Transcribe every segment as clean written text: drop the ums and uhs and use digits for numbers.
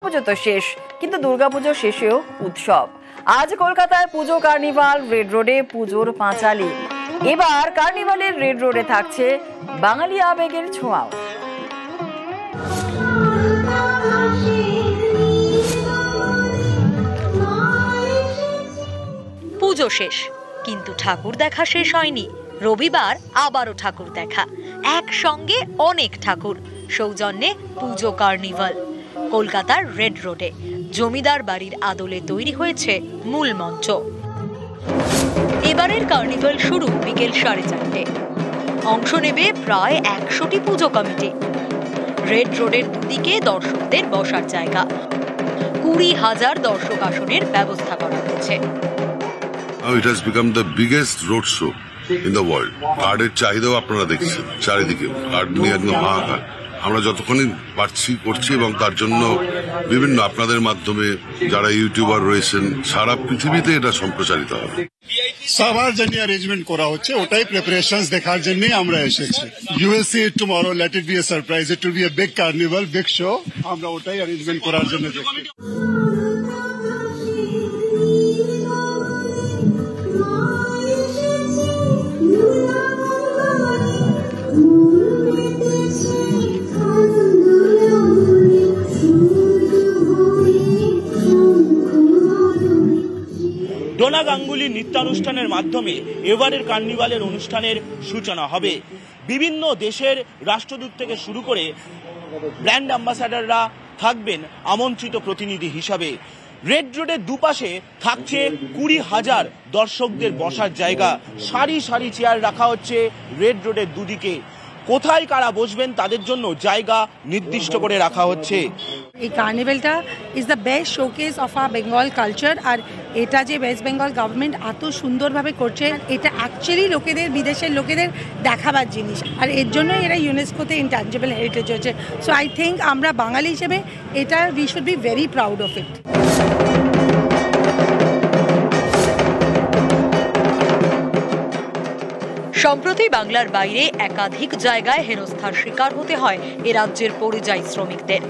দুর্গাপুজো তো শেষ, কিন্তু দুর্গাপুজো শেষেও উৎসব। আজ কলকাতায় পুজো কার্নিভাল, রেড রোডে পুজোর পাঁচালী। এবার কার্নিভালের রেড রোডে থাকছে বাঙালি আবেগের ছোঁয়াও। পুজো শেষ, কিন্তু ঠাকুর দেখা শেষ হয়নি। রবিবার আবারও ঠাকুর দেখা, একসঙ্গে অনেক ঠাকুর, সৌজন্যে পুজো কার্নিভাল। কলকাতার রেড রোডে জমিদার বাড়ির আদলে তৈরি হয়েছে মূল মঞ্চ। এবারের কার্নিভাল শুরু বিকেল 4:30। অংশ নেবে প্রায় 100টি পুজো কমিটি। রেড রোডের দুদিকে দর্শকদের বসার জায়গা, 20,000 দর্শক আসনের ব্যবস্থা করা হয়েছে। It has become the biggest road show in the world. কার্ডের চাহিদাও আপনারা দেখছেন চারিদিকে, কার্ড নিয়ে একদম হাহাকার। আমরা যতক্ষণই পারছি করছি, এবং তার জন্য বিভিন্ন আপনাদের মাধ্যমে যারা ইউটিউবার রয়েছেন সারা পৃথিবীতে এটা সম্প্রচারিত হবে। সবার জন্য অ্যারেঞ্জমেন্ট করা হচ্ছে, ওটাই প্রিপারেশনস দেখার জন্য আমরা এসেছি। You will see it tomorrow, let it be a surprise, it will be a big carnival, big show. আমরা ওটাই অ্যারেঞ্জমেন্ট করার জন্য দেখছি। ডোনা গাঙ্গুলি নৃত্যানুষ্ঠানের মাধ্যমে এবারের কার্নিভালের অনুষ্ঠানের সূচনা হবে। বিভিন্ন দেশের রাষ্ট্রদূত থেকে শুরু করে ব্র্যান্ড অ্যাম্বাসাডাররা থাকবেন আমন্ত্রিত প্রতিনিধি হিসাবে। রেড রোডের দুপাশে থাকছে 20,000 দর্শকদের বসার জায়গা। সারি সারি চেয়ার রাখা হচ্ছে রেড রোডের দুদিকে। কোথায় কারা বসবেন তাদের জন্য জায়গা নির্দিষ্ট করে রাখা হচ্ছে। এই কার্নিভালটা is the best showcase of our Bengal culture. আর এটা যে ওয়েস্ট বেঙ্গল গভর্নমেন্ট এত সুন্দরভাবে করছে, এটা অ্যাকচুয়ালি লোকেদের, বিদেশের লোকেদের দেখাবার জিনিস। আর এর জন্য এরা ইউনেস্কোতে ইনট্যাঞ্জিবল হেরিটেজ হয়েছে। সো আই থিঙ্ক আমরা বাঙালি হিসেবে এটা we should be very proud of it. সম্প্রতি বাংলার বাইরে একাধিক জায়গায় হেনস্থার শিকার হতে হয় এ রাজ্যের পরিযায়ী শ্রমিকদের।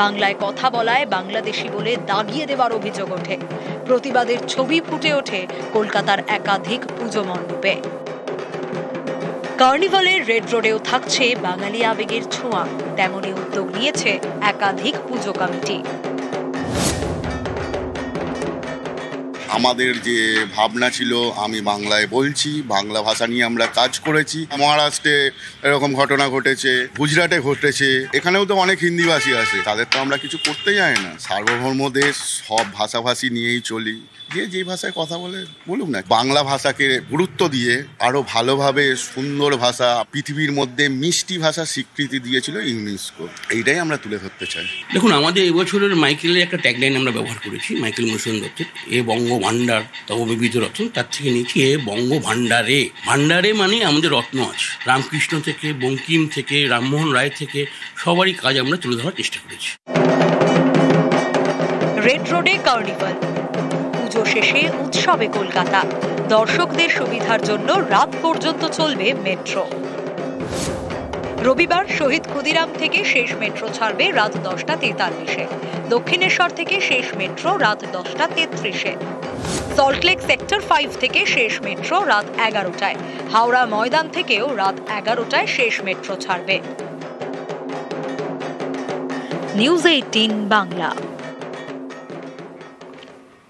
বাংলায় কথা বলায় বাংলাদেশি বলে দাগিয়ে দেবার অভিযোগ ওঠে। প্রতিবাদের ছবি ফুটে ওঠে কলকাতার একাধিক পুজো মণ্ডপে। কার্নিভালের রেড রোডেও থাকছে বাঙালি আবেগের ছোঁয়া। তেমনই উদ্যোগ নিয়েছে একাধিক পুজো কমিটি। আমাদের যে ভাবনা ছিল, আমি বাংলায় বলছি, বাংলা ভাষা নিয়ে আমরা কাজ করেছি। মহারাষ্ট্রে এরকম ঘটনা ঘটেছে, গুজরাটে ঘটেছে, এখানেও তো অনেক হিন্দিভাষী আছে, তাদের তো আমরা কিছু করতে যাই না। সার্বভৌম দেশ, সব ভাষাভাষী নিয়েই চলি, যে ভাষায় কথা বলে বলুক না। বাংলা ভাষাকে গুরুত্ব দিয়ে আরো ভালোভাবে সুন্দর ভাষা, পৃথিবীর মধ্যে মিষ্টি ভাষা স্বীকৃতি দিয়েছিল ইউনেস্কো। এইটাই আমরা তুলে ধরতে চাই। দেখুন, আমাদের এবছরের মাইকেলের একটা ট্যাগলাইন আমরা ব্যবহার করেছি, মাইকেল মধুসূদন দত্তের, এ বঙ্গ ভাণ্ডার তব বিবিধ রত্ন। তার থেকে নিয়েছি এ বঙ্গ ভাণ্ডারে। ভাণ্ডারে মানে আমাদের রত্ন আছে। রামকৃষ্ণ থেকে, বঙ্কিম থেকে, রামমোহন রায় থেকে সবারই কাজ আমরা তুলে ধরার চেষ্টা করেছি। রেড রোডে কার্নিভাল, পুজো শেষে উৎসবে কলকাতা। দর্শকদের সুবিধার জন্য রাত পর্যন্ত চলবে মেট্রো। রবিবার শহীদ ক্ষুদিরাম থেকে শেষ মেট্রো ছাড়বে রাত 10:43-এ। দক্ষিণেশ্বর থেকে শেষ মেট্রো রাত 10:33-এ। সল্টলেক সেক্টর 5 থেকে শেষ মেট্রো রাত 11টায়। হাওড়া ময়দান থেকেও রাত 11টায় শেষ মেট্রো ছাড়বে। নিউজ 18 বাংলা।